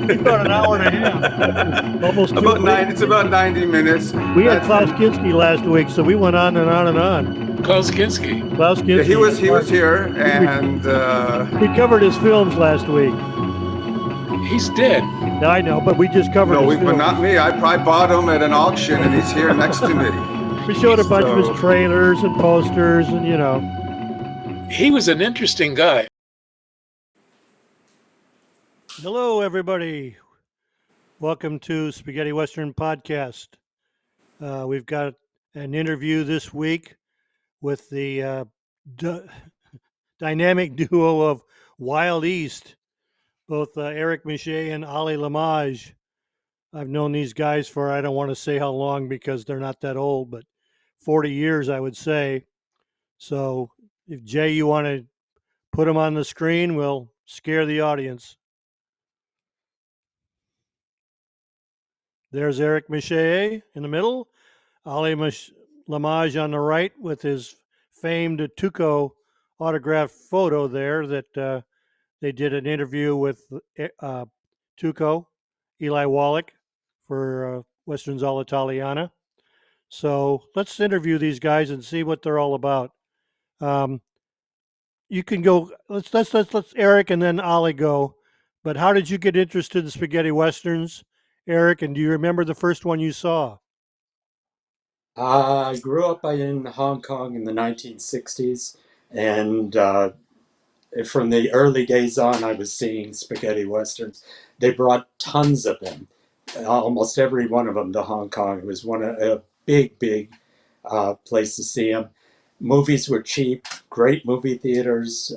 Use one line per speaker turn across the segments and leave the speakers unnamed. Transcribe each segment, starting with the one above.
About an hour and a half. Almost 2
About
weeks.
It's about 90 minutes.
We had Klaus Kinski last week, so we went on and on and on.
Klaus Kinski.
Klaus Kinski.
Yeah, he was here, and
we covered his films last week.
He's dead.
I know, but we just covered his films.
But not me. I probably bought him at an auction, and he's here next to me.
We showed a bunch of his trailers and posters, and
He was an interesting guy.
Hello, everybody. Welcome to Spaghetti Western Podcast. We've got an interview this week with the dynamic duo of Wild East, both Eric Miche and Ollie Lamage. I've known these guys for, I don't want to say how long because they're not that old, but 40 years, I would say. So if Jay, you want to put them on the screen, we'll scare the audience. There's Eric Miche in the middle, Ollie Lamage on the right with his famed Tuco autographed photo there that they did an interview with Tuco, Eli Wallach, for Western's All Italiana. So let's interview these guys and see what they're all about. You can go. Let's Eric and then Ollie go. But how did you get interested in spaghetti westerns, Eric? And do you remember the first one you saw?
I grew up in Hong Kong in the 1960s, and from the early days on, I was seeing spaghetti westerns. They brought tons of them, almost every one of them, to Hong Kong. It was a big place to see them. Movies were cheap, great movie theaters.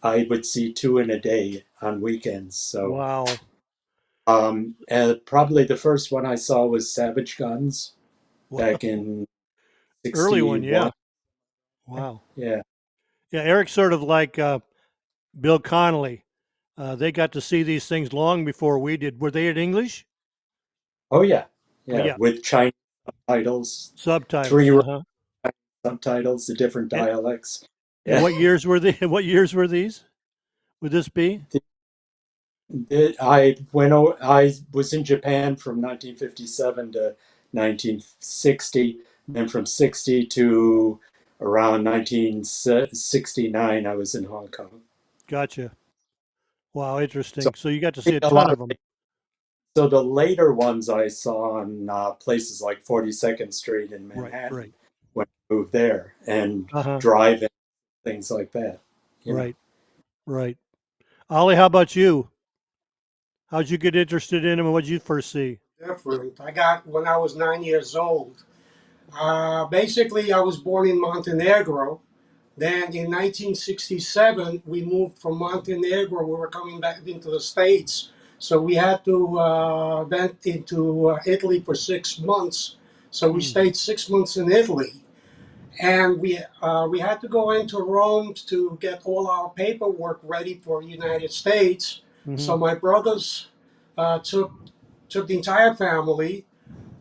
I would see 2 in a day on weekends. So
wow.
And probably the first one I saw was Savage Guns back in 61.
Early one, yeah. Wow.
Yeah.
Yeah, Eric's sort of like Bill Connolly. They got to see these things long before we did. Were they in English?
Oh, yeah. Yeah, with Chinese subtitles.
Subtitles.
3 subtitles, the different dialects.
And what years were they? What years were these? Would this be?
I was in Japan from 1957 to 1960, and from 60 to around 1969, I was in Hong Kong.
Gotcha. Wow, interesting. So you got to see a ton of them.
So the later ones I saw on places like 42nd Street in Manhattan when I moved there, and driving, things like that.
Right. Ollie, how about you? How'd you get interested in them, and what did you first see?
Different. I got when I was 9 years old. Basically, I was born in Montenegro. Then in 1967, we moved from Montenegro. We were coming back into the States. So we had to went into Italy for 6 months. So we stayed 6 months in Italy. And we had to go into Rome to get all our paperwork ready for the United States. So my brothers took the entire family.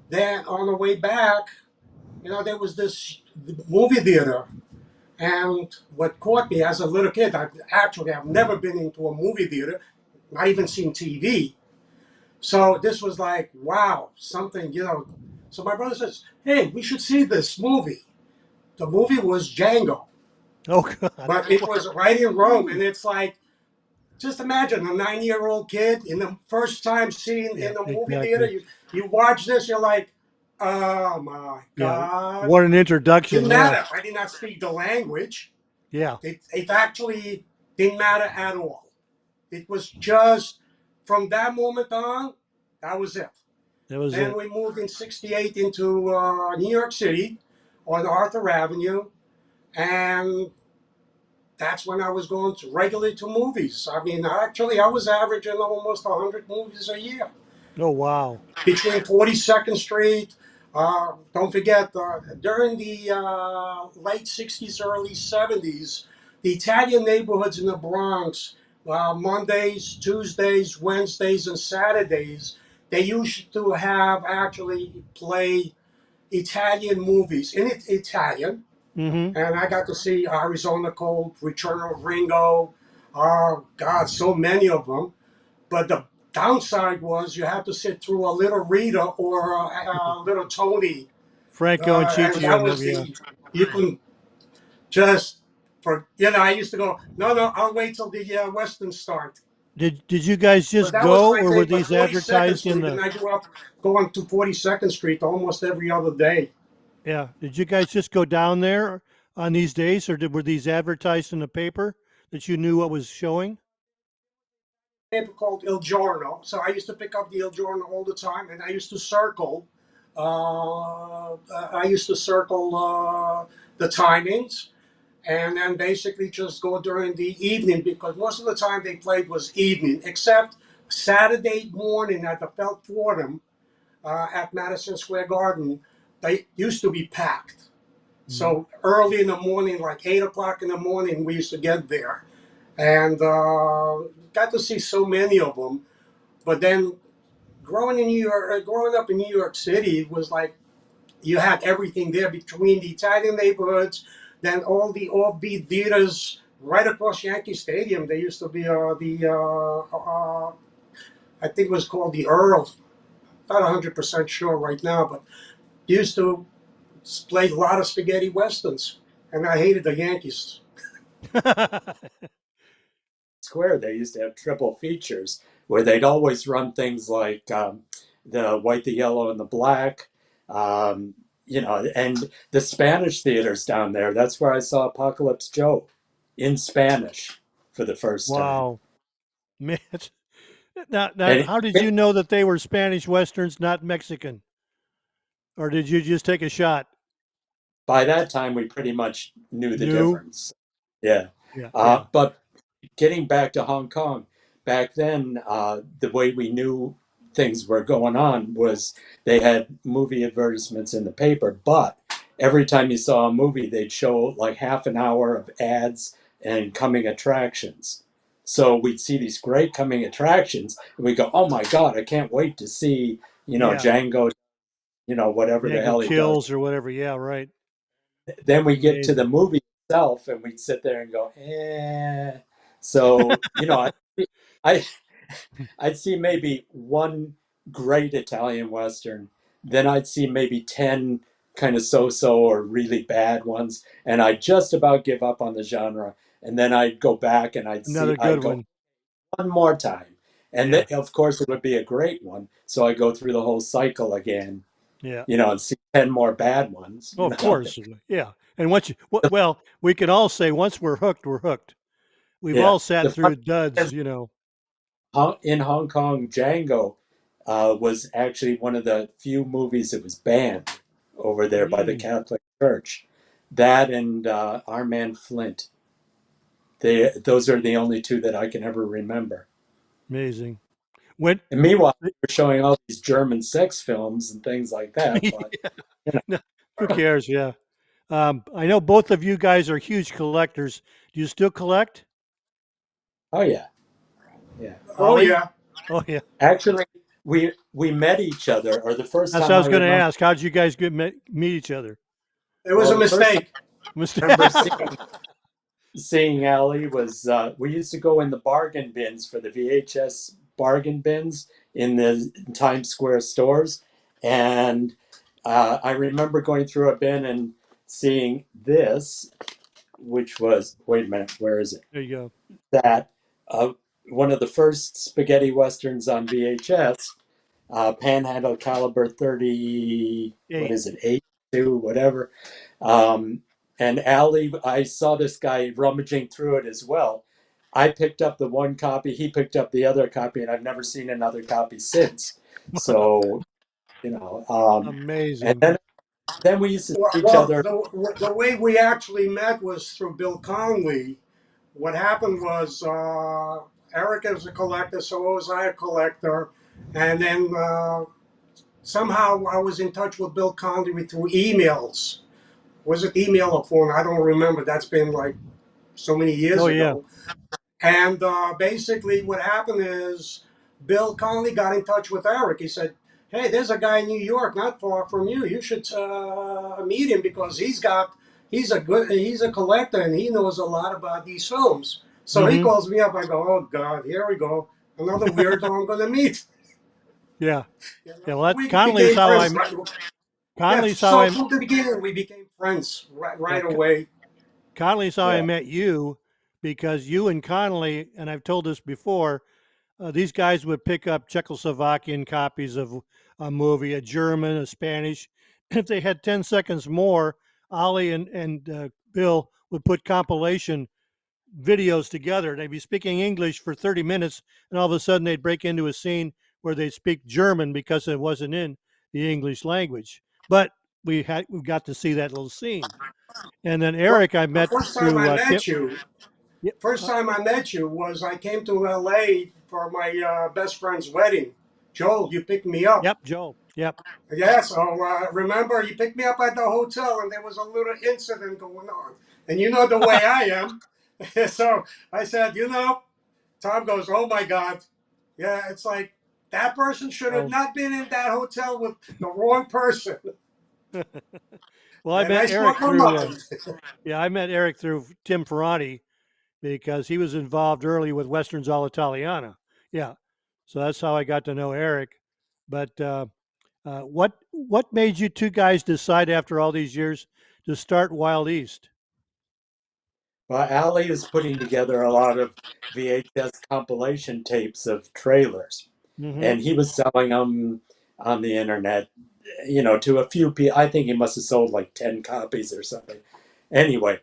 Then on the way back, there was this movie theater. And what caught me as a little kid, I've never been into a movie theater, not even seen TV. So this was like, wow, something, So my brother says, hey, we should see this movie. The movie was Django.
Oh, God.
But it was right in Rome. And it's like, just imagine a 9-year-old kid in the first time seeing in the movie theater. You watch this, you're like, oh my God.
What an introduction.
Didn't matter. I did not speak the language.
Yeah.
It actually didn't matter at all. It was just from that moment on, that was it. Then we moved in 68 into New York City on Arthur Avenue. And that's when I was going regularly to movies. I mean, actually, I was averaging almost 100 movies a year.
Oh, wow.
Between 42nd Street. Don't forget, during the late 60s, early 70s, the Italian neighborhoods in the Bronx, Mondays, Tuesdays, Wednesdays, and Saturdays, they used to have actually play Italian movies in Italian. And I got to see Arizona Cold, Return of Ringo. Oh, God, so many of them. But Downside was you had to sit through a little Rita or a little Tony,
Franco and
and
Chichi
that
and
was
them. Yeah.
the you couldn't just for I used to go no I'll wait till the westerns start.
Did you guys
But
just
that was
go,
my
or were
thing. But
these
42nd
advertised in
Street, and
the?
I grew up going to 42nd Street almost every other day.
Yeah. Did you guys just go down there on these days, or were these advertised in the paper that you knew what was showing?
Paper called Il Giorno, so I used to pick up the Il Giorno all the time, and I used to circle. I used to circle the timings, and then basically just go during the evening because most of the time they played was evening, except Saturday morning at the Felt Forum at Madison Square Garden. They used to be packed.
Mhm.
So early in the morning, like 8 o'clock in the morning, we used to get there, and got to see so many of them. But then growing up in New York City was like you had everything there between the Italian neighborhoods, then all the offbeat theaters right across Yankee Stadium. There used to be I think it was called the Earl. Not 100% sure right now, but used to play a lot of spaghetti westerns, and I hated the Yankees.
Square, they used to have triple features where they'd always run things like the white, the yellow, and the black. Um, and the Spanish theaters down there. That's where I saw Apocalypse Joe in Spanish for the first time.
Wow, man. Now,
And
how did you know that they were Spanish westerns, not Mexican, or did you just take a shot?
by that time, we pretty much knew the
New?
difference. Yeah.
Yeah, yeah.
But getting back to Hong Kong, back then, the way we knew things were going on was they had movie advertisements in the paper, but every time you saw a movie, they'd show like half an hour of ads and coming attractions. So we'd see these great coming attractions, and we go, "Oh my God, I can't wait to see,
Yeah.
Django, whatever the
Django
hell he does."
kills or whatever. Yeah, right.
Then we get to the
Amazing.
movie itself, and we'd sit there and go, "Eh." So I I'd see maybe one great Italian Western, then I'd see maybe 10 kind of so-so or really bad ones, and I'd just about give up on the genre. And then I'd go back and
Another
I'd
good
go
one.
one more time. And
Yeah,
of course it would be a great one. So I go through the whole cycle again,
yeah.
and see 10 more bad ones,
Oh, of course. Yeah. And once you,
The,
well, we can all say once we're hooked, we're hooked. We've
yeah.
all sat
The funny
through duds,
is,
you know.
In Hong Kong, Django was actually one of the few movies that was banned over there by the
Mm,
Catholic Church. That and Our Man Flint. Those are the only two that I can ever remember.
amazing. When,
And meanwhile, they're showing all these German sex films and things like that. But you
no, who cares? Yeah. I know both of you guys are huge collectors. Do you still collect?
oh yeah, yeah.
Oh
Ollie?
yeah,
Oh, yeah.
Actually, we met each other, or the first
That's what I
time I
was going to
remember.
ask. How did you guys meet each other?
it was
Well,
a
the first time
mistake.
I remember seeing Allie was we used to go in the bargain bins for the VHS bargain bins in the Times Square stores, and I remember going through a bin and seeing this, which was wait a minute, where is it?
There you go.
That uh, one of the first spaghetti westerns on VHS, Panhandle caliber 30, what
8.
is it, 82, whatever. Um, and Allie, I saw this guy rummaging through it as well. I picked up the one copy, he picked up the other copy, and I've never seen another copy since. So, and
Amazing.
then we used to
Well,
see each
well,
other.
the way we actually met was through Bill Connolly. What happened was Eric is a collector, so was I a collector, and then somehow I was in touch with Bill Connolly through emails. Was it email or phone? I don't remember. That's been like so many
Oh,
years
yeah.
ago. And basically, what happened is Bill Connolly got in touch with Eric. He said, "Hey, there's a guy in New York, not far from you. You should meet him because he's a collector and he knows a lot about these films." So he
Hmm.
calls me up. I go, "Oh God, here we go." another weirdo I'm going to meet.
Yeah.
You know,
Yeah.
so
Well,
we
Connolly's
became
how
friends.
I
Right? Yeah,
Connolly's how
so
I
from the beginning we became friends
yeah,
right away.
Connolly's how I
Yeah.
met you because you and Connolly, and I've told this before, these guys would pick up Czechoslovakian copies of a movie, a German, a Spanish. If they had 10 seconds more, Ollie and Bill would put compilation videos together. They'd be speaking English for 30 minutes, and all of a sudden they'd break into a scene where they'd speak German because it wasn't in the English language. But we got to see that little scene. And then
Well,
Eric I
the
met
first time
through
I
Tim.
met you,
Yep,
first time I met you was I came to LA for my best friend's wedding. Joel, you picked me up.
yep, Joe. Yep.
Yeah, so remember, you picked me up at the hotel, and there was a little incident going on. And you know the way I am. So I said, Tom goes, oh my God. Yeah, it's like that person should have
Oh.
not been in that hotel with the wrong person.
Well, I
And I
met Eric
spoke my
through
mind.
I met Eric through Tim Ferrati because he was involved early with Westerns All Italiana. Yeah, so that's how I got to know Eric. But what made you two guys decide after all these years to start Wild East?
Well, Allie is putting together a lot of VHS compilation tapes of trailers,
Mm-hmm.
and he was selling them on the internet, to a few people. I think he must have sold like 10 copies or something. Anyway,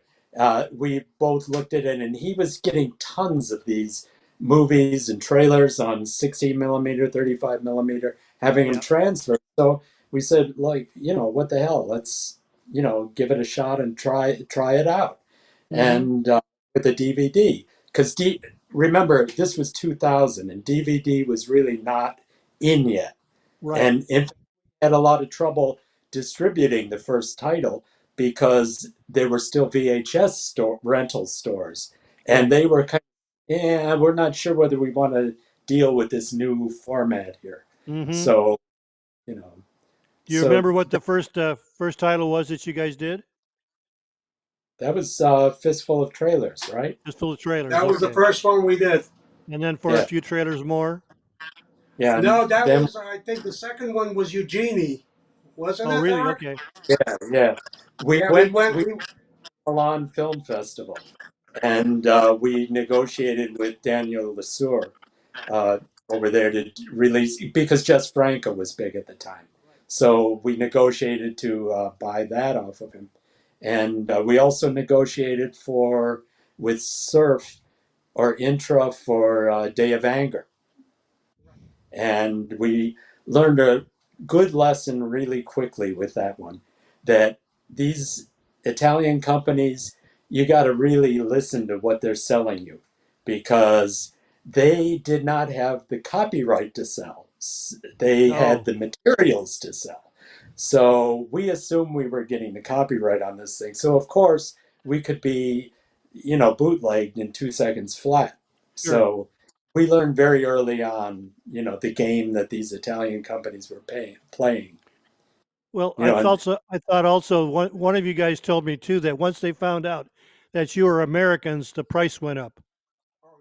we both looked at it, and he was getting tons of these movies and trailers on 16 millimeter, 35 millimeter, having them
Yeah.
transferred. So we said, like, what the hell? Let's, give it a shot and try it out.
Mm-hmm.
And with the DVD, because remember, this was 2000, and DVD was really not in yet.
Right.
And in fact, had a lot of trouble distributing the first title because there were still VHS rental stores, and
Right.
they were kind of, yeah, we're not sure whether we want to deal with this new format here.
Mm-hmm.
So, you know,
Do you
so
remember what the first title was that you guys did?
that was Fistful of Trailers, right?
Just full of trailers.
That was the
Okay.
first one we did.
And then for a
Yeah,
few trailers more.
yeah, and
No, that
then
was, I think the second one was Eugenie. Wasn't
Oh,
it,
really?
Eric?
Okay.
yeah, we
Yeah, we
went
went.
we Milan Film Festival, and we negotiated with Daniel Lesueur uh, over there to release because Jess Franco was big at the time. So we negotiated to buy that off of him, and we also negotiated for with Surf or Intra for Day of Anger, and we learned a good lesson really quickly with that one that these Italian companies, you got to really listen to what they're selling you because they did not have the copyright to sell. They had
Oh,
the materials to sell. So we assumed we were getting the copyright on this thing. So, of course, we could be, bootlegged in 2 seconds flat.
sure.
So we learned very early on, the game that these Italian companies were playing.
Well,
And
I thought also one of you guys told me too that once they found out that you were Americans, the price went up.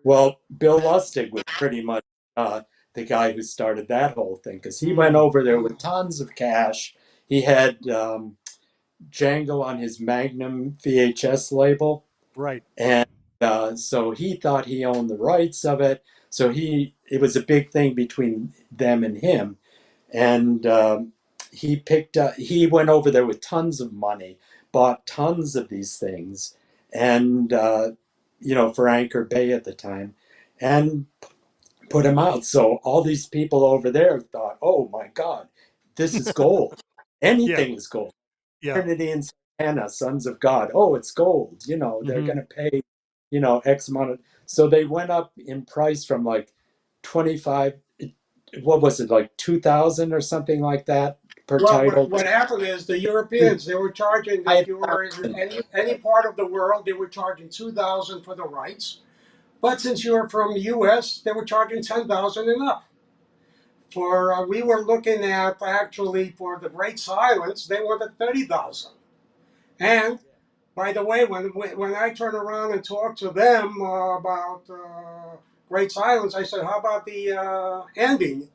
well, Bill Lustig was pretty much the guy who started that whole thing because he went
Mm,
over there with tons of cash. He had Django on his Magnum VHS label,
right.
and so he thought he owned the rights of it. So it was a big thing between them and him. And he went over there with tons of money, bought tons of these things, and for Anchor Bay at the time, and put them out. So all these people over there thought, "Oh my God, this is gold.
Yeah.
Anything is gold."
Yeah.
Trinity and Santana, Sons of God. Oh, it's gold. They're
Hmm.
going to pay, X amount of. So they went up in price from like 25, what was it, like 2,000 or something like that per
Well,
title.
what happened is the Europeans, they were charging, if you were in
5,000.
any part of the world, they were charging 2,000 for the rights. But since you were from the U.S., they were charging 10,000 and up. For we were looking at actually for the Great Silence, they wanted 30,000. And by the way, when I turn around and talk to them about great silence. I said, how about the ending,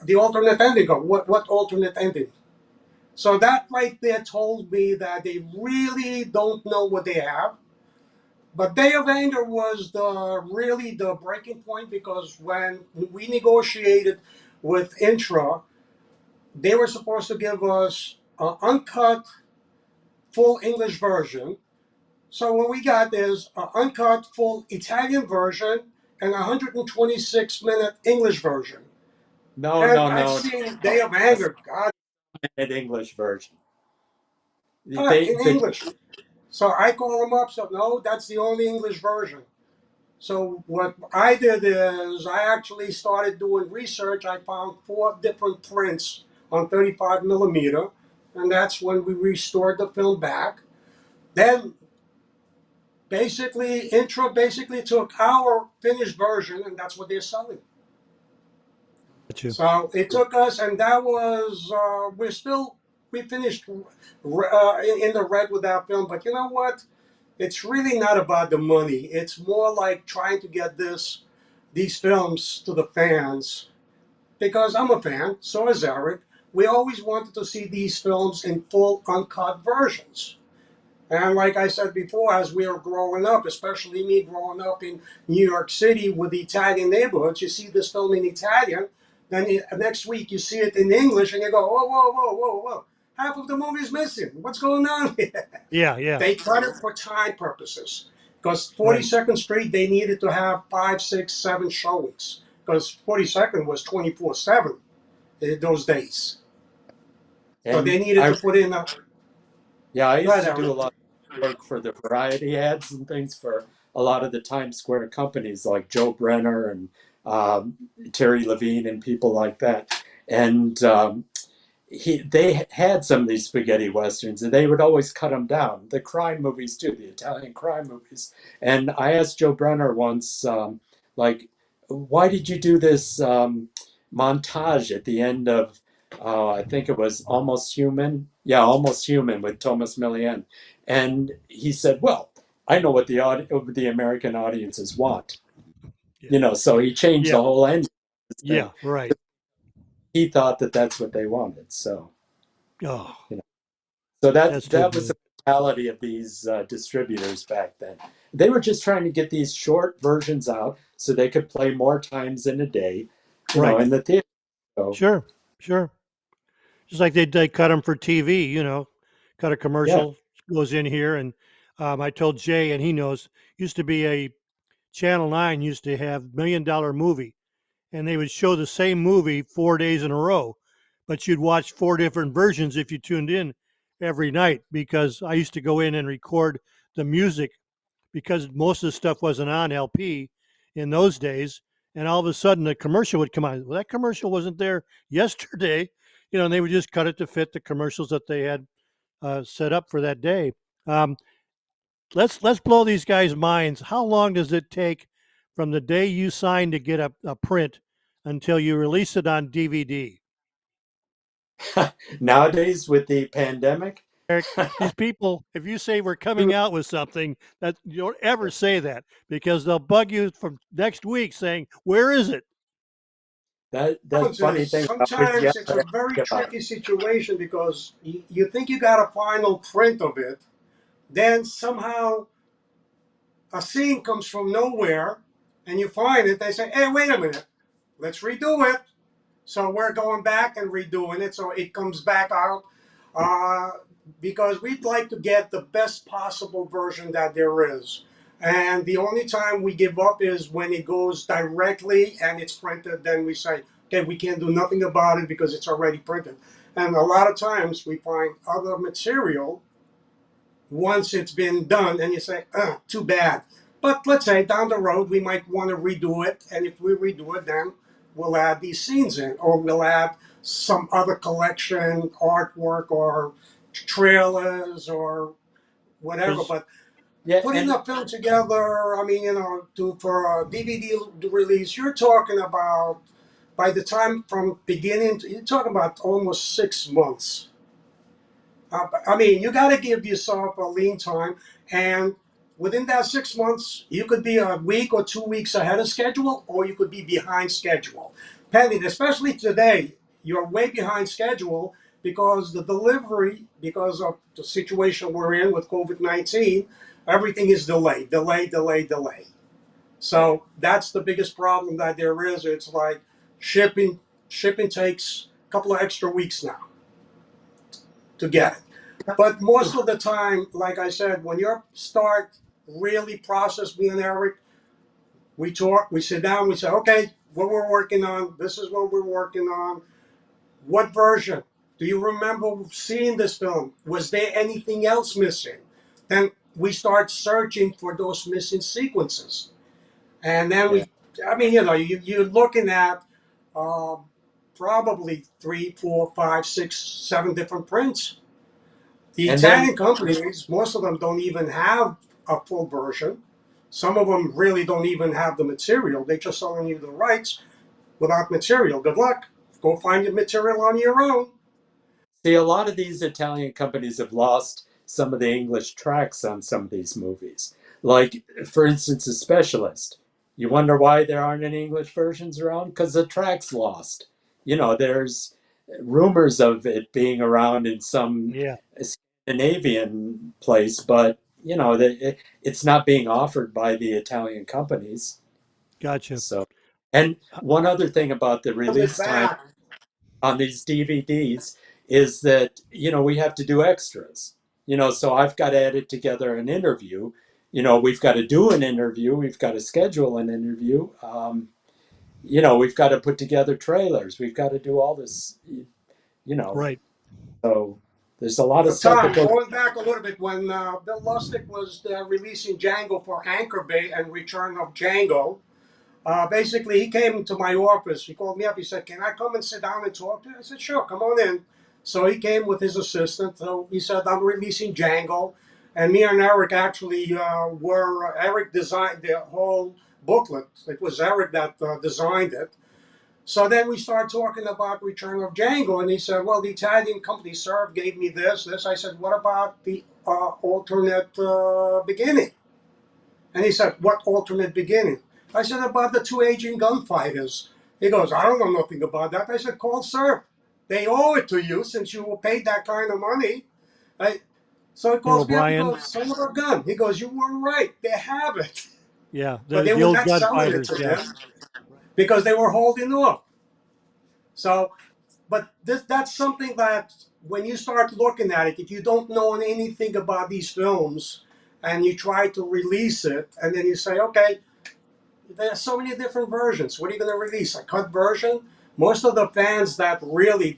the alternate ending? Go, what alternate ending? So that right there told me that they really don't know what they have. But Day of Anger was really the breaking point, because when we negotiated with Intra, they were supposed to give us an uncut full English version. So what we got is an uncut full Italian version and a 126-minute English version.
No,
And
no,
I've
no,
seen Day
no.
of
A
Anger, God,
an English version.
cut
They
in
the
English. So I call them up. So no, that's the only English version. So what I did is I actually started doing research. I found 4 different prints on 35 millimeter, and that's when we restored the film back. Then basically, Intra basically took our finished version, and that's what they're selling.
Got you.
So it took us, and that was we finished in the red with that film. But you know what? It's really not about the money. It's more like trying to get these films to the fans, because I'm a fan. So is Eric. We always wanted to see these films in full uncut versions. And like I said before, as we were growing up, especially me growing up in New York City with the Italian neighborhoods, you see this film in Italian, then next week you see it in English, and you go, whoa, whoa, whoa, whoa, whoa. Half of the movie is missing. What's going on here?
Yeah, yeah,
They cut it for time purposes. Because
right.
42nd Street, they needed to have 5, 6, 7 showings. Because 42nd was 24/7 in those days. So they
and
needed
I
to put in a.
yeah, I
Go
used
ahead,
to do
Eric.
a lot of work for the variety ads and things for a lot of the Times Square companies like Joe Brenner and Terry Levine and people like that. And they had some of these spaghetti westerns, and they would always cut them down. The crime movies too, the Italian crime movies. And I asked Joe Brenner once, like, why did you do this montage at the end of? I think it was Almost Human. Yeah, Almost Human with Thomas Millian. And he said, "Well, I know what the American audiences want."
Yeah,
You know, so he changed
yeah,
the whole end of this
yeah,
thing.
right.
He thought that that's what they wanted. So.
Oh,
You know. So that
that's too
that was
bad.
the mentality of these distributors back then. They were just trying to get these short versions out so they could play more times in a day,
Right.
in the theater. So
Sure, sure. Just like they cut them for TV, cut a
yeah,
commercial, goes in here. And I told Jay, and he knows, used to be a Channel 9 used to have $1 Million Movie, and they would show the same movie 4 days in a row, but you'd watch 4 different versions if you tuned in every night, because I used to go in and record the music, because most of the stuff wasn't on LP in those days. And all of a sudden, the commercial would come on. Well, that commercial wasn't there yesterday, and they would just cut it to fit the commercials that they had set up for that day. Um, let's blow these guys' minds. How long does it take from the day you sign to get a print until you release it on DVD?
nowadays with the pandemic,
Eric, these people, if you say we're coming out with something, that you don't ever say that, because they'll bug you from next week saying, "Where is it?"
that funny thing, I always yell
Sometimes it's
at
a very
everybody about it.
tricky situation, because you think you got a final print of it, then somehow a scene comes from nowhere, and you find it. They say, "Hey, wait a minute, let's redo it." So we're going back and redoing it, so it comes back out, uh, because we'd like to get the best possible version that there is. And the only time we give up is when it goes directly and it's printed. Then we say, okay, we can't do nothing about it because it's already printed. And a lot of times we find other material once it's been done, and you say, too bad. But let's say down the road we might want to redo it, and if we redo it, then we'll add these scenes in, or we'll add some other collection, artwork, or trailers, or whatever.
There's,
But
Yeah,
putting
and
a film together, I mean, for a DVD release, you're talking about, by the time from beginning, you're talking about almost 6 months. I mean, you got to give yourself a lean time, and within that 6 months, you could be a week or 2 weeks ahead of schedule, or you could be behind schedule. Pending, especially today, you're way behind schedule because the delivery, because of the situation we're in with COVID-19, everything is delayed, delayed, delayed, delayed. So that's the biggest problem that there is. It's like shipping, shipping takes a couple of extra weeks now to get it. But most of the time, like I said, when you start really process, me and Eric, we talk, we sit down, we say, okay, what we're working on, this is what we're working on. What version? Do you remember seeing this film? Was there anything else missing? Then we start searching for those missing sequences. And then
Yeah.
I mean, you're looking at uh, probably three, four, five, six, seven different prints. The
And then
Italian companies, most of them don't even have a full version. Some of them really don't even have the material. They're just selling you the rights without material. Good luck. Go find your material on your own.
see, a lot of these Italian companies have lost some of the English tracks on some of these movies. Like, for instance, The Specialist. You wonder why there aren't any English versions around? Because the track's lost. You know, there's rumors of it being around in some
Yeah,
Scandinavian place, but you know, it's not being offered by the Italian companies.
gotcha.
So, and one other thing about the
With
release time
that,
on these DVDs is that, you know, we have to do extras. You know, so I've got to edit together an interview. You know, we've got to do an interview. We've got to schedule an interview. You know, we've got to put together trailers. We've got to do all this. You know,
Right.
so there's a lot of
so
stuff that
Tom,
goes.
going back a little bit, when Bill Lustig was releasing Django for Anchor Bay and Return of Django, basically, he came to my office. He called me up. He said, "Can I come and sit down and talk to you?" I said, "Sure, come on in." So he came with his assistant. So he said, "I'm releasing Django," and me and Eric actually were. Eric designed the whole booklet. It was Eric that designed it. So then we started talking about Return of Django, and he said, "Well, the Italian company Serve gave me this." I said, "What about the alternate beginning?" And he said, "What alternate beginning?" I said, "About the two aging gunfighters." He goes, "I don't know nothing about that." I said, "Call Sir. They owe it to you since you were paid that kind of money." I, so he
Or
calls me up. He
O'Brien.
goes, "Son of a gun." He goes, "You were right. They have it."
Yeah,
But they
the
were
old
not selling it
gunfighters.
to
Yeah.
him because they were holding off. So, but that's something that when you start looking at it, if you don't know anything about these films and you try to release it, and then you say, okay, there's so many different versions. What are you going to release? A cut version? Most of the fans that really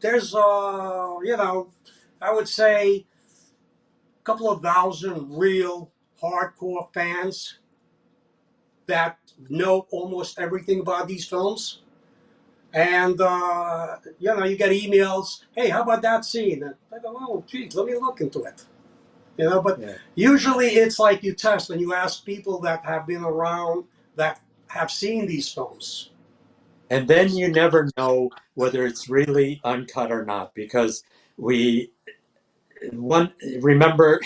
there's I would say a couple of thousand real hardcore fans that know almost everything about these films. And you get emails. Hey, how about that scene? And I go, oh, geez, let me look into it. But
Yeah.
usually it's like you test and you ask people that have been around that have seen these films.
And then you never know whether it's really uncut or not because we one remember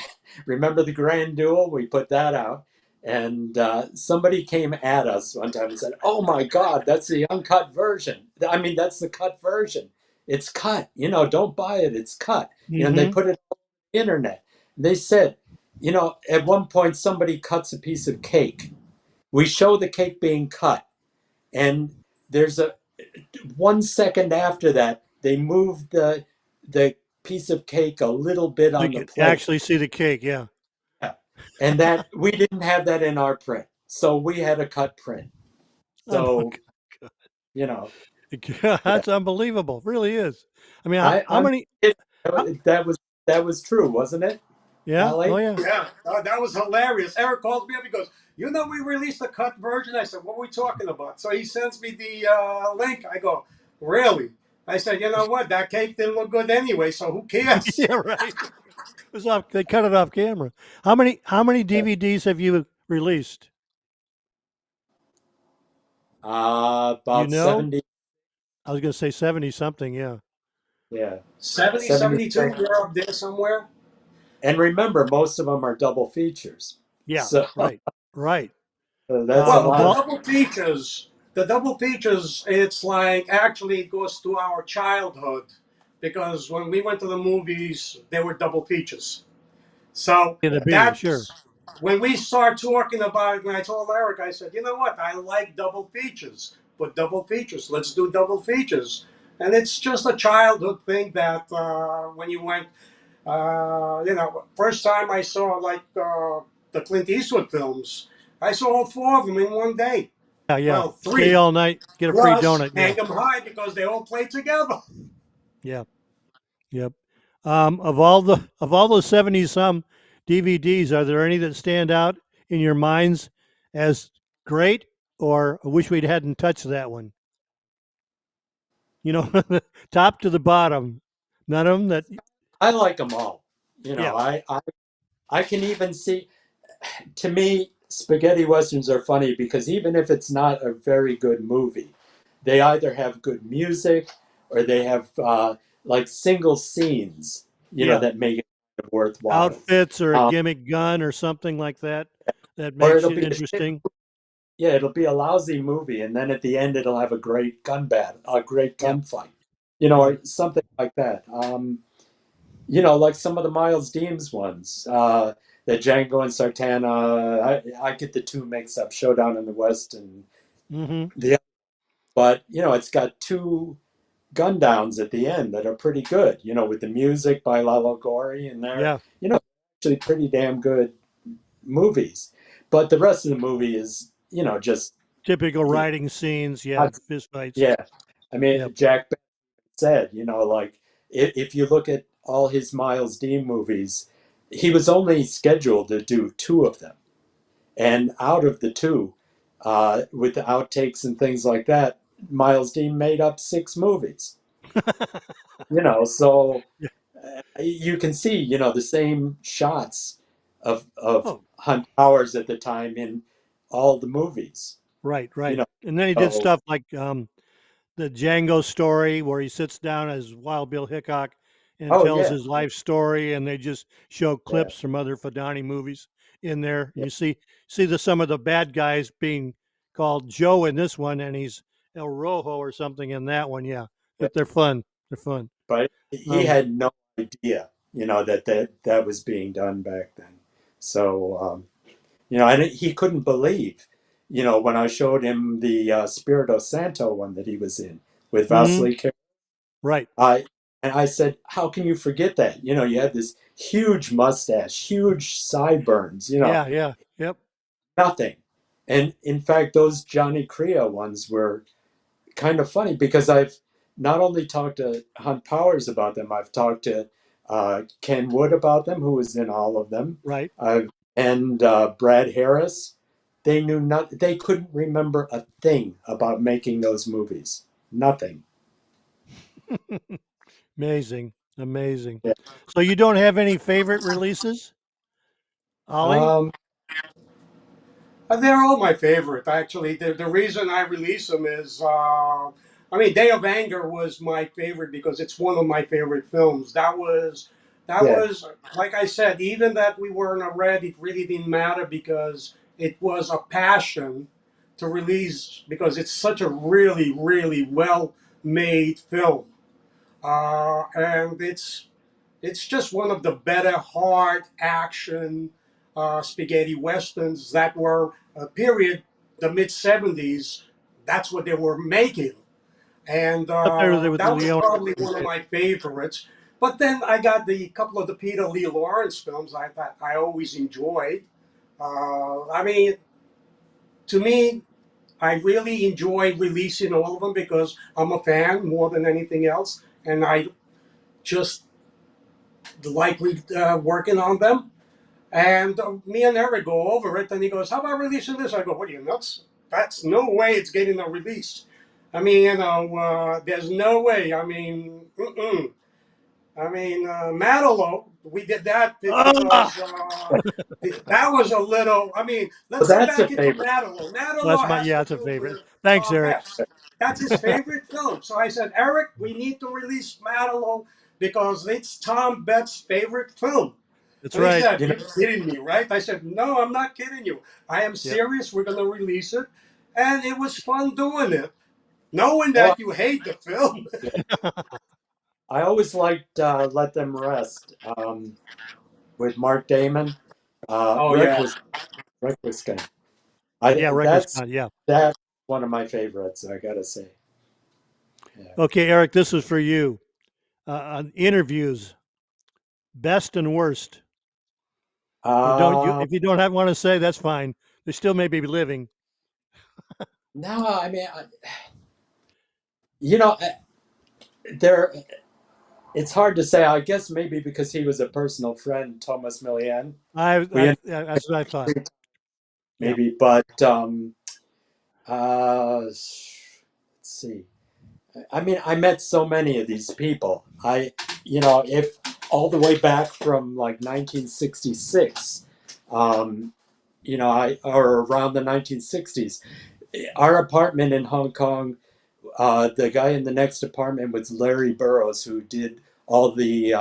remember the Grand Duel. We put that out, and somebody came at us one time and said, "Oh my God, that's the uncut version. I mean, that's the cut version. It's cut. You know, don't buy it. It's cut." You know, and they
Mm-hmm.
put it on the internet. They said, you know, at one point somebody cuts a piece of cake. We show the cake being cut, and there's a 1 second after that they moved the piece of cake a little bit
You
on the
can
plate.
actually see the cake. Yeah.
Yeah. And that we didn't have that in our print, so we had a cut print.
Oh my
So you know,
God.
yeah,
That's unbelievable. Really is. I mean, how
I'm
many?
it,
How,
that was true, wasn't it,
yeah. Oh
Ollie?
yeah.
Yeah, that was hilarious. Eric calls me up. He goes, we released a cut version." I said, "What are we talking about?" So he sends me the link. I go, "Really?" I said, "You know what? That cake didn't look good anyway, so who cares?"
Yeah. Right. It was off. They cut it off camera. How many DVDs have you released? You
About
know,
70.
I was going to say 70 something. Yeah.
Yeah,
70,
70.
72, you're up there somewhere.
And remember, most of them are double features.
Yeah,
So
right, right.
that's a
Well,
Of
lot.
all,
the double features, it's like actually it goes to our childhood because when we went to the movies, they were double features. So
to be sure.
that's when we start talking about it. When I told Eric, I said, you know what? I like double features, but double features. Let's do double features. And it's just a childhood thing that when you went, first time I saw the Clint Eastwood films, I saw all four of them in one day.
Yeah, yeah.
Well,
Stay
three
all night, get a free
plus
donut. Yeah,
hang them high because they all play together.
yeah, yep. Of all those 70 some DVDs, are there any that stand out in your minds as great, or I wish we'd hadn't touched that one? You know, top to the bottom, none of them that.
I like them all. You
Yeah,
know, I can even see. To me, spaghetti westerns are funny because even if it's not a very good movie, they either have good music or they have like single scenes,
yeah.
that make it worthwhile.
Outfits or a
Um,
gimmick gun or something like that that
or
makes
it'll
it
be a shit,
interesting.
yeah, it'll be a lousy movie, and then at the end it'll have a great
Yep,
gunfight,
right.
or something like that. Like some of the Miles Deems ones, the Django and Sartana. I get the two mixed up, Showdown in the West and
Mm-hmm.
the. But it's got two gun downs at the end that are pretty good. With the music by Lalo Gori, and they're
Yeah,
actually pretty damn good movies. But the rest of the movie is just
typical
you know,
riding scenes. Yeah,
not-
fist fights.
yeah. I mean,
Yep.
Jack said, like if you look at all his Miles Dean movies, he was only scheduled to do two of them. And out of the two, with the outtakes and things like that, Miles Dean made up six movies. So
Yeah.
you can see, the same shots of
Oh,
Hunt Powers at the time in all the movies.
right,
You
right.
know,
And then he did
so
stuff like the Django story, where he sits down as Wild Bill Hickok and
oh
tells
yeah,
his life story, and they just show
yeah,
clips from other Fadani movies in there.
yeah,
You see some of the bad guys being called Joe in this one, and he's El Rojo or something in that one. Yeah,
yeah.
they're fun. They're fun.
But he
Um,
had no idea, that was being done back then. So and he couldn't believe, when I showed him the Spirito Santo one that he was in with
mhm,
Vasily.
right.
I said, how can you forget that? You had this huge mustache, huge sideburns,
Yeah, yeah, yep.
nothing. And in fact, those Johnny Crea ones were kind of funny because I've not only talked to Hunt Powers about them, I've talked to Ken Wood about them, who was in all of them,
Right.
and Brad Harris. They knew not. They couldn't remember a thing about making those movies. Nothing.
Amazing, amazing.
Yeah.
So you don't have any favorite releases, Ollie?
Um,
They're all my favorite, actually. The reason I release them is, Day of Anger was my favorite because it's one of my favorite films. That
yeah.
was, like I said, even that we were in a red, it really didn't matter because it was a passion to release because it's such a really, really well made film. And it's just one of the better hard action spaghetti westerns that were a period, the mid 70s. That's what they were making. And
Up there with the
that was
Leone.
probably one of my favorites. But then I got the couple of the Peter Lee Lawrence films I always enjoyed. I mean, to me, I really enjoy releasing all of them because I'm a fan more than anything else. And I just like working on them. And me and Eric go over it, and he goes, "How about releasing this?" I go, "What are you nuts? That's no way it's getting a release. There's no way. Matalo, we did that
Ah,
because that was a little.
Well,
Let's get
that's a
back into
favorite.
Matalo.
that's
Matalo
my
has
yeah,
to
it's a
do
favorite.
with
Thanks, Eric.
Hess. That's his favorite film. So I said, Eric, we need to release Matalo because it's Tom Bett's favorite film.
That's
And he
right.
said,
You know,
"You're kidding me, right?" I said, "No, I'm not kidding you. I am
Yep.
serious. We're going to release it." And it was fun doing it, knowing
oh,
that you hate the film.
I always liked Let Them Rest with Mark Damon.
Oh, yeah.
Rick was good.
Yeah, Reckless
That's
Con. Yeah.
one of my favorites. I gotta say. Yeah.
Okay, Eric, this is for you. On interviews, best and worst. Or don't you?
Uh,
If you don't have want to say, that's fine. They still may be living.
no, I mean, you know, there. It's hard to say. I guess maybe because he was a personal friend, Thomas Millian. We
That's what I thought. Yeah.
maybe, but let's see. I mean, I met so many of these people. If all the way back from like 1966, or around the 1960s, our apartment in Hong Kong, the guy in the next apartment was Larry Burroughs, who did all the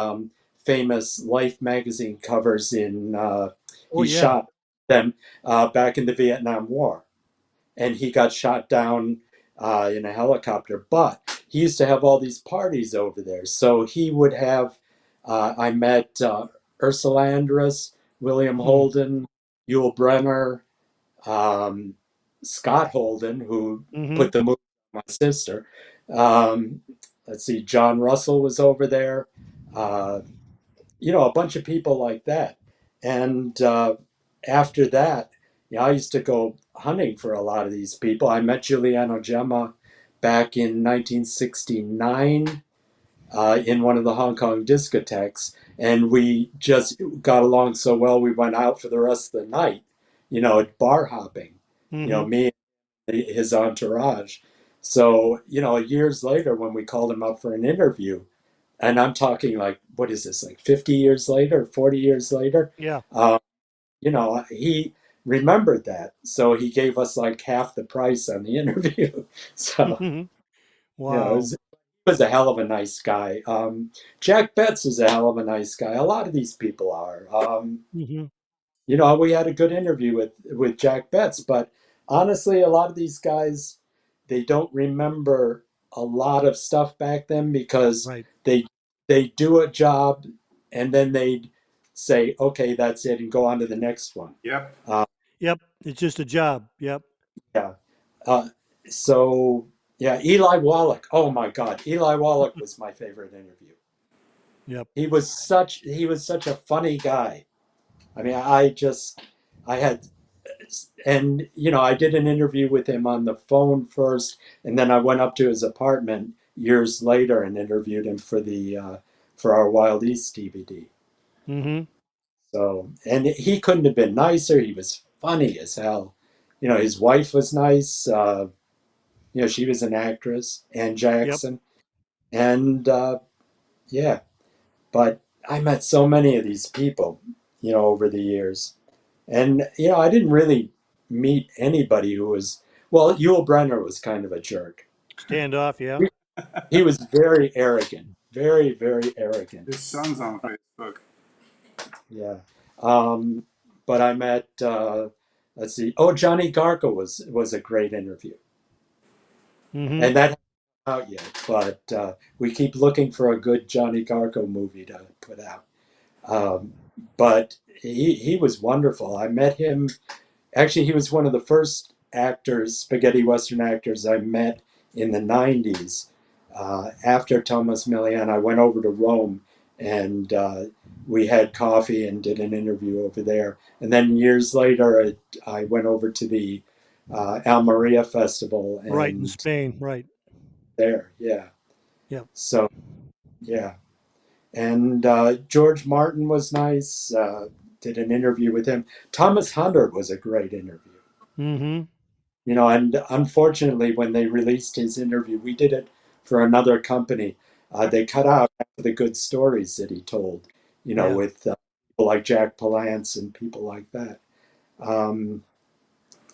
famous Life magazine covers
Oh
he
yeah.
shot them back in the Vietnam War, and he got shot down in a helicopter. But he used to have all these parties over there. So he would have, I met Ursula Andress, William
Mm,
Holden, Yul Brenner, um, Scott Holden, who
mm-hmm.
put the movie on my sister. Um, let's see, John Russell was over there. Uh, a bunch of people like that. And after that, I used to go hunting for a lot of these people. I met Giuliano Gemma back in 1969 in one of the Hong Kong discotheques, and we just got along so well. We went out for the rest of the night, bar hopping.
Mm-hmm.
Me and his entourage. So, years later, when we called him up for an interview, and I'm talking like, what is this, like 50 years later, 40 years later?
Yeah.
Uh, he remembered that. So he gave us like half the price on the interview. So, it
Wow.
was a hell of a nice guy. Jack Betts is a hell of a nice guy. A lot of these people are.
Mm-hmm.
We had a good interview with Jack Betts, but honestly, a lot of these guys, they don't remember a lot of stuff back then because
Right.
they do a job and then they say, okay, that's it, and go on to the next one.
Yep.
Yep. It's just a job. Yep.
Yeah. Uh, so yeah, Eli Wallach. Oh my God, Eli Wallach was my favorite interview.
Yep.
He was such a funny guy. I mean, I had, and I did an interview with him on the phone first, and then I went up to his apartment years later and interviewed him for our Wild East DVD.
Mm-hmm.
So, and he couldn't have been nicer. He was funny as hell. His wife was nice. She was an actress, Ann
Yep.
Jackson, and yeah. But I met so many of these people, over the years. And, I didn't really meet anybody who was, well, Yul Brenner was kind of a jerk.
Standoff. Yeah.
He was very arrogant, very, very arrogant.
His son's on Facebook.
Yeah. Um, but I met, let's see, oh, Johnny Garco was a great interview.
Mm-hmm.
And that hasn't come out yet, but we keep looking for a good Johnny Garco movie to put out. Um, but he was wonderful. I met him. Actually, he was one of the first actors, spaghetti western actors I met in the 90s. After Thomas Millian, I went over to Rome and we had coffee and did an interview over there. And then years later, I went over to the Almeria Festival
Right in
and
Spain. Right.
there, yeah.
Yep.
So, yeah. And George Martin was nice. Did an interview with him. Thomas Hunter was a great interview.
Mm-hmm.
And unfortunately, when they released his interview, we did it for another company. They cut out the good stories that he told,
Yeah.
with people like Jack Palance and people like that. Um,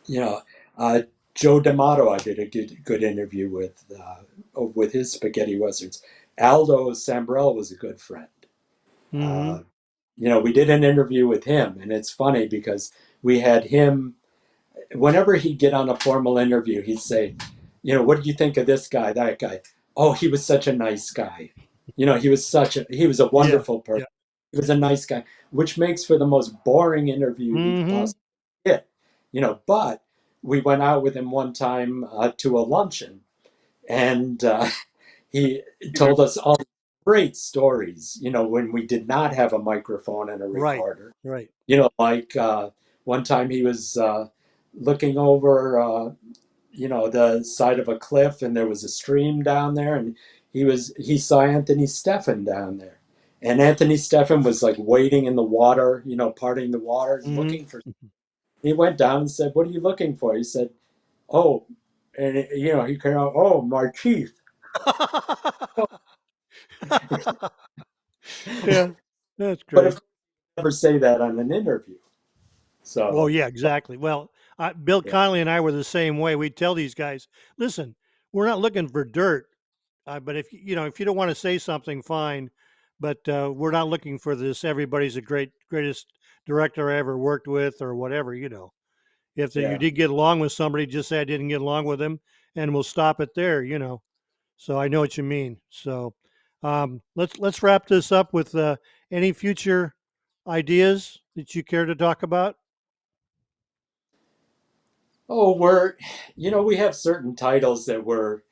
you know, uh, Joe D'Amato, I did a good interview with his spaghetti westerns. Aldo Sambrell was a good friend.
Mm-hmm.
Uh, we did an interview with him, and it's funny because we had him. Whenever he'd get on a formal interview, he'd say, what do you think of this guy, that guy? Oh, he was such a nice guy. He was a
Yeah,
wonderful person.
yeah.
He was a nice guy, which makes for the most boring interview you could
Mm-hmm.
possibly get. But we went out with him one time to a luncheon, and he told us all great stories, when we did not have a microphone and a
Right,
recorder.
right.
Like one time he was looking over, the side of a cliff, and there was a stream down there, and he saw Anthony Stephan down there. And Anthony Stephan was like wading in the water, parting the water, looking for.
Mm-hmm.
He went down and said, "What are you looking for?" He said, "Oh," and he came out, "Oh, my teeth."
Yeah, that's
But
great.
if you never say that on an interview,
Well,
so
yeah, exactly. Well, Bill
yeah,
Connolly and I were the same way. We tell these guys, listen, we're not looking for dirt, but if you don't want to say something, fine. But we're not looking for this. Everybody's the greatest director I ever worked with, or whatever. If you
yeah.
did get along with somebody, just say I didn't get along with them, and we'll stop it there. So I know what you mean. So let's wrap this up with any future ideas that you care to talk about.
Oh, we have certain titles that were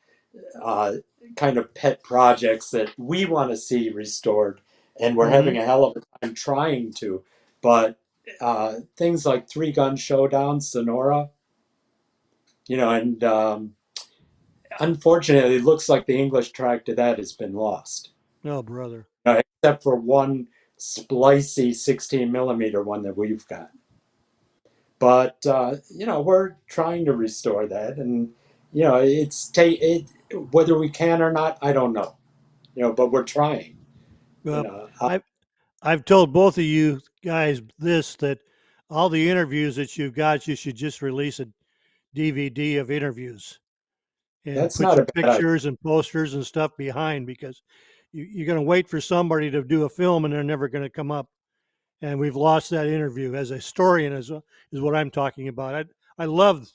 uh, kind of pet projects that we want to see restored, and we're
Mm-hmm.
having a hell of a time trying to. But things like Three Gun Showdown, Sonora, and unfortunately, it looks like the English track to that has been lost,
Oh, brother.
except for one splicey 16 millimeter one that we've got. But we're trying to restore that, and whether we can or not, I don't know. But we're trying. You
Well,
know,
I've told both of you guys this that all the interviews that you've got, you should just release a DVD of interviews and
that's
put
not a
your
bad idea.
pictures and posters and stuff behind because you're going to wait for somebody to do a film and they're never going to come up. And we've lost that interview. As a historian, is what I'm talking about. I love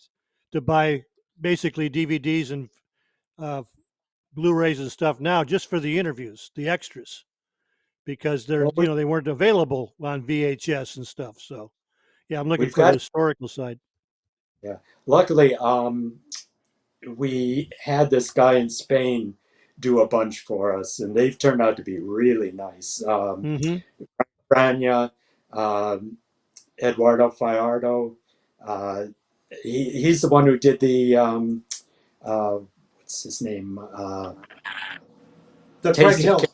to buy basically DVDs and uh, Blu-rays and stuff now just for the interviews, the extras, because
Well,
they weren't available on VHS and stuff. So yeah, I'm looking
we've
for the
got,
historical side.
yeah. Luckily, we had this guy in Spain do a bunch for us, and they've turned out to be really nice.
Mm-hmm.
Branya, um, Eduardo Fajardo, uh, he's the one who did the what's his name?
The Craig
Taste of
Hill.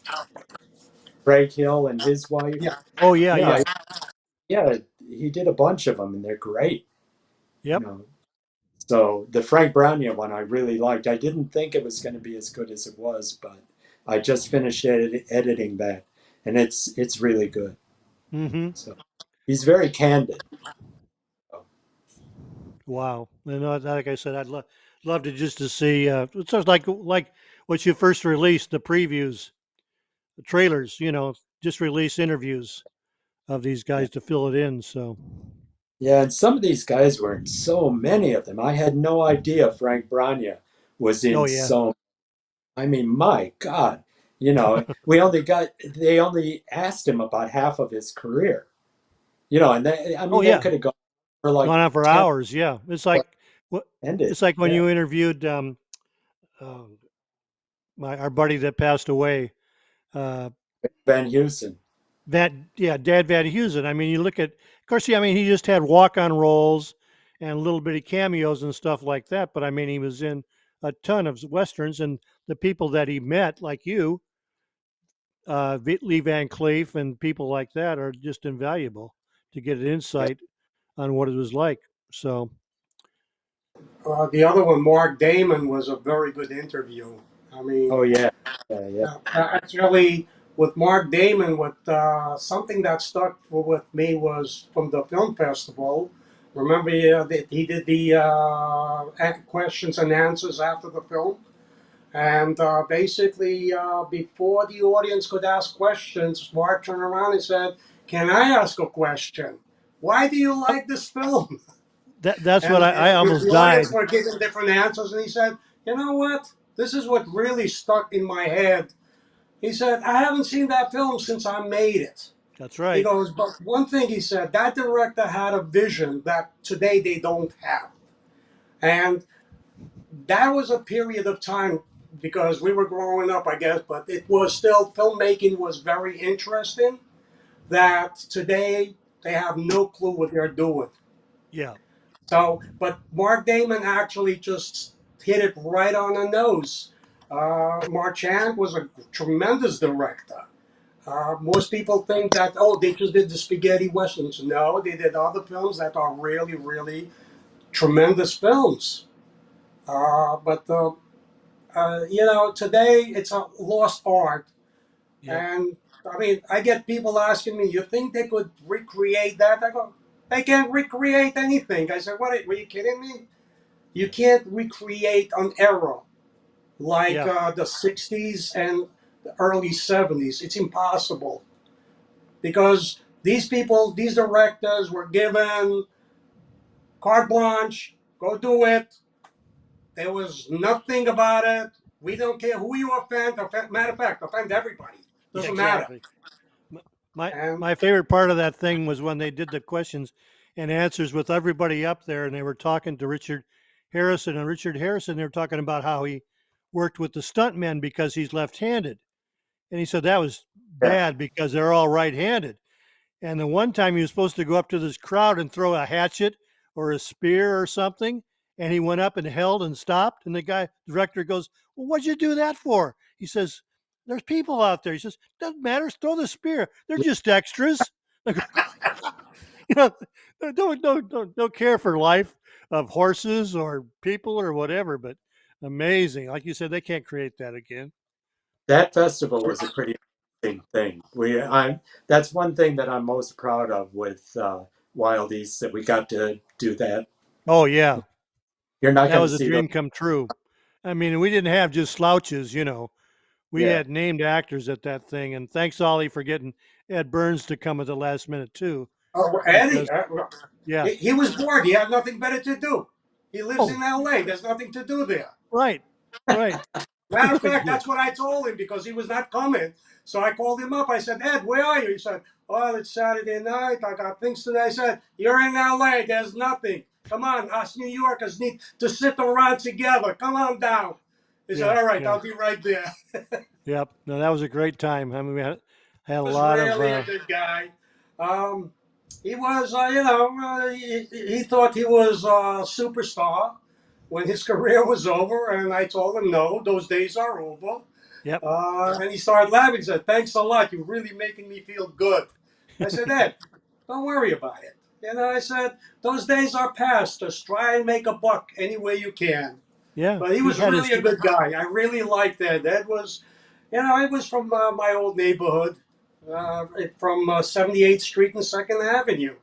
Craig Hill and his wife.
Yeah.
Oh yeah,
Yeah,
yeah,
yeah, he did a bunch of them, and they're great. You
yep.
know, so the Frank Brownia one I really liked. I didn't think it was going to be as good as it was, but I just finished editing that, and it's really good.
Mm-hmm.
So he's very candid.
Wow. And like I said, I'd love to just to see. It's sort of like what you first released, the previews, the trailers. Just release interviews of these
Yeah,
guys to fill it in. So,
yeah, and some of these guys were in so many of them. I had no idea Frank Brownia was
oh
in
yeah,
so. I mean, my God, they only asked him about half of his career. And I
oh
mean, they
yeah,
could have gone for like
gone on for
10
hours. Yeah, it's like what
ended.
it's like when
Yeah.
you interviewed uh, our buddy that passed away. Uh,
Van Heusen.
Dad Van Heusen. I mean, you look at, of course, yeah, I mean, he just had walk-on roles and little bitty cameos and stuff like that. But I mean, he was in a ton of westerns, and the people that he met, like you, Lee Van Cleef, and people like that, are just invaluable to get an
Yeah.
insight on what it was like. So,
The other one, Mark Damon, was a very good interview. I
Oh
mean,
yeah. Yeah. Yeah.
actually, with Mark Damon, with something that stuck with me was from the film festival. Remember, that he did the questions and answers after the film, and basically, before the audience could ask questions, Mark turned around and said, can I ask a question? Why do you
Yep.
like this film?
That's what
And
I almost
the audience
died.
were giving different answers, and he said, "You know what? This is what really stuck in my head." He said, "I haven't seen that film since I made it."
That's
He
right.
goes, "But one thing," he said, "that director had a vision that today they don't have." And that was a period of time because we were growing up, I guess, but it was still, filmmaking was very interesting. That today they have no clue what they're doing.
Yeah.
So, but Mark Damon actually just hit it right on the nose. Marchand was a tremendous director. Most people think that, oh, they just did the spaghetti westerns. No, they did other films that are really, really tremendous films. But today it's a lost art.
Yep.
And I mean, I get people asking me, you think they could recreate that? I go, they can't recreate anything. I said, what? Were you kidding me? You
Yeah.
can't recreate an era like
Yeah.
the 60s and the early 70s. It's impossible because these people, these directors were given carte blanche, go do it. There was nothing about it. We don't care who you offend. Matter of fact, offend everybody.
Yeah.
Doesn't matter.
Exactly. M- My
And
my favorite part of that thing was when they did the questions and answers with everybody up there, and they were talking to Richard Harrison. And Richard Harrison, they were talking about how he worked with the stuntmen because he's left-handed, and he said that was
Yeah.
bad because they're all right-handed. And the one time he was supposed to go up to this crowd and throw a hatchet or a spear or something, and he went up and held and stopped. And the director goes, "Well, what'd you do that for?" He says, "There's people out there." He says, "Doesn't matter. Throw the spear. They're just extras." You know, don't care for life of horses or people or whatever. But amazing, like you said, they can't create that again.
That festival was a pretty interesting thing. That's one thing that I'm most proud of with Wild East, that we got to do that.
Oh yeah,
You're not
that
going to
was a
see those.
dream come true. I mean, we didn't have just slouches. We
Yeah.
had named actors at that thing, and thanks Ollie for getting Ed Burns to come at the last minute too,
Eddie,
because yeah.
he was bored. He had nothing better to do. He lives
Oh,
in LA. There's nothing to do there.
right, right.
Matter of
Really
fact,
good.
that's what I told him because he was not coming. So I called him up. I said, Ed, where are you? He said, oh, it's Saturday night. I got things today. I said, you're in LA. There's nothing. Come on, us New Yorkers need to sit around together. Come on down. He said,
Yeah,
all right,
yeah,
I'll be right there.
yep. No, that was a great time. I mean, had a
Was
lot of
really a good guy. Um, he was, he thought he was a superstar when his career was over, and I told him, no, those days are over.
yep.
And he started laughing. He said, thanks a lot. You're really making me feel good. I said, Ed, don't worry about it. I said, those days are past. Just try and make a buck any way you can.
Yeah,
But he
he
was
had his
really a good guy. I really liked Ed. Ed was, he was from my old neighborhood, from 78th Street and 2nd Avenue.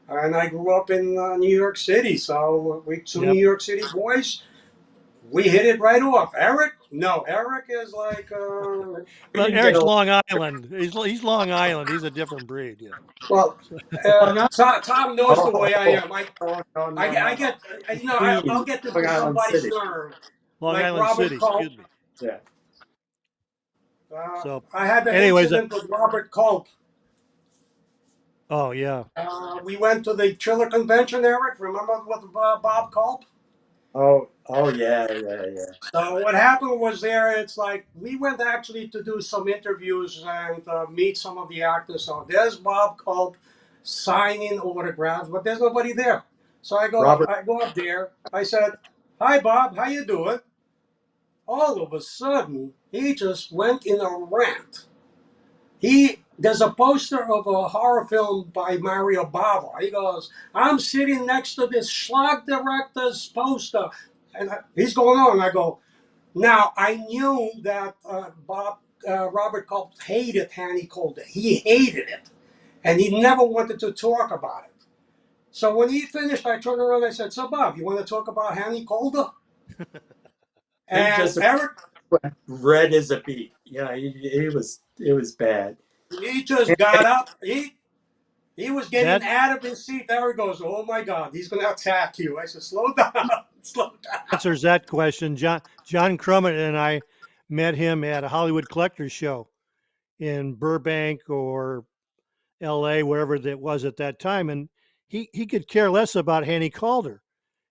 And I grew up in New York City. So we two New
yep.
York City boys, we hit it right off. Eric? No, Eric is like,
We
But
didn't get
Eric's
along.
Long Island. He's Long Island. He's a different breed. Yeah.
well,
So,
Tom knows the way I
Oh,
am.
no, no,
I,
no,
I
no, no.
get, I'll
Queens,
get
Long
to
Island
somebody's
City.
nerve.
Long
Like
Island
Robert
City.
Culp.
Excuse me.
Yeah.
So,
I had an
anyways,
incident with Robert Culp.
oh yeah,
We went to the Chiller Convention, Eric. Remember with Bob Culp?
Oh, yeah, yeah, yeah.
So what happened was there, it's like we went actually to do some interviews and meet some of the actors. So there's Bob Culp signing autographs, but there's nobody there. So
Robert,
I go up there. I said, "Hi, Bob. How you doing?" All of a sudden, he just went in a rant. There's a poster of a horror film by Mario Bava. He goes, "I'm sitting next to this schlock director's poster," and he's going on. I go, now I knew that Robert Culp hated Hanny Colder. He hated it, and he never wanted to talk about it. So when he finished, I turned around and I said, "So Bob, you want to talk about Hanny Colder?"
he
And
just
Eric,
went red as a beet. Yeah, it was bad.
he just got up. He was getting
That
out of his seat. There he goes. Oh my God, he's going to attack you. I said, slow down, slow down.
answers that question. John Crummett and I met him at a Hollywood Collectors Show in Burbank or L.A., wherever that was at that time, and he could care less about Hanny Calder,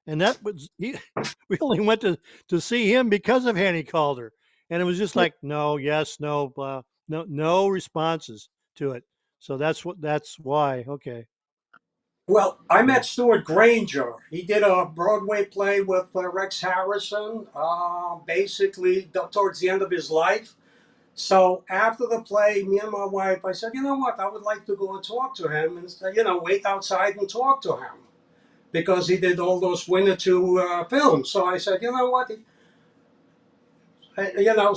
and that was he. We only went to see him because of Hanny Calder, and it was just like no, yes, no, no responses to it. So that's why. Okay.
Well, I met Stuart Granger. He did a Broadway play with Rex Harrison, basically towards the end of his life. So after the play, me and my wife, I said, you know what, I would like to go and talk to him and, wait outside and talk to him because he did all those Winner 2 films. So I said, you know what,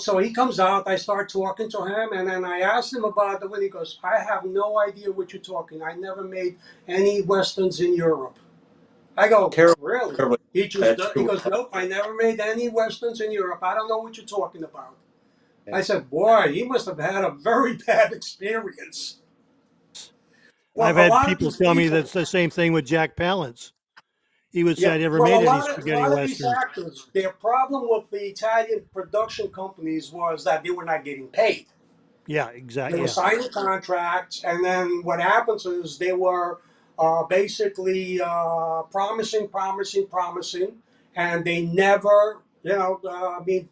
so he comes out, I start talking to him, and then I asked him about the win. He goes, I have no idea what you're talking. I never made any Westerns in Europe. I go,
Carol,
really?
Carol,
He goes, nope, I never made any Westerns in Europe. I don't know what you're talking about.
Yeah.
I said, boy, he must have had a very bad experience. Well,
I've
a
had
lot of
people
these
tell me
people,
that's the same thing with Jack Palance. He would say
yeah,
I never
well,
made
a
any
lot of a
spaghetti
lot of these
westerns.
actors, their problem with the Italian production companies was that they were not getting paid.
Yeah,
They
exactly.
were
Yeah,
signing contracts, and then what happens is they were basically promising, and they never,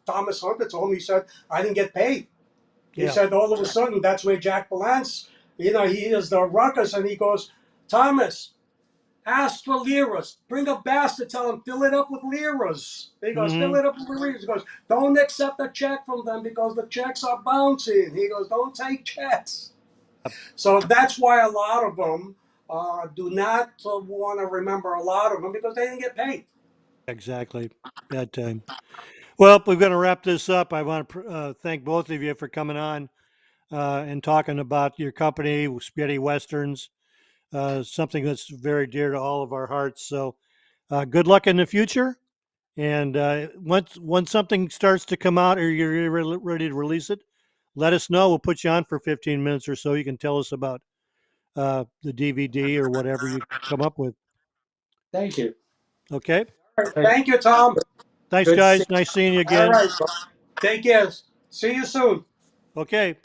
Thomas Hunter told me, he said, I didn't get paid. He
yeah,
said, all of a sudden, that's where Jack Palance, he is the ruckus, and he goes, Thomas, ask for liras. Bring a basket, tell him, fill it up with liras. He goes, fill
hmm
it up with liras. He goes, don't accept a check from them because the checks are bouncing. He goes, don't take checks. So that's why a lot of them do not want to remember a lot of them because they didn't get paid.
exactly. Bad time. Well, we're going to wrap this up. I want to thank both of you for coming on and talking about your company, Spaghetti Westerns, something that's very dear to all of our hearts. So, good luck in the future. And once something starts to come out or you're ready to release it, let us know. We'll put you on for 15 minutes or so. You can tell us about the DVD or whatever you come up with.
Thank you.
Okay.
All right,
Thank
thank you, Tom.
Thanks,
Good to see
guys. Nice seeing you
All
again.
right. Take care. See you soon.
Okay.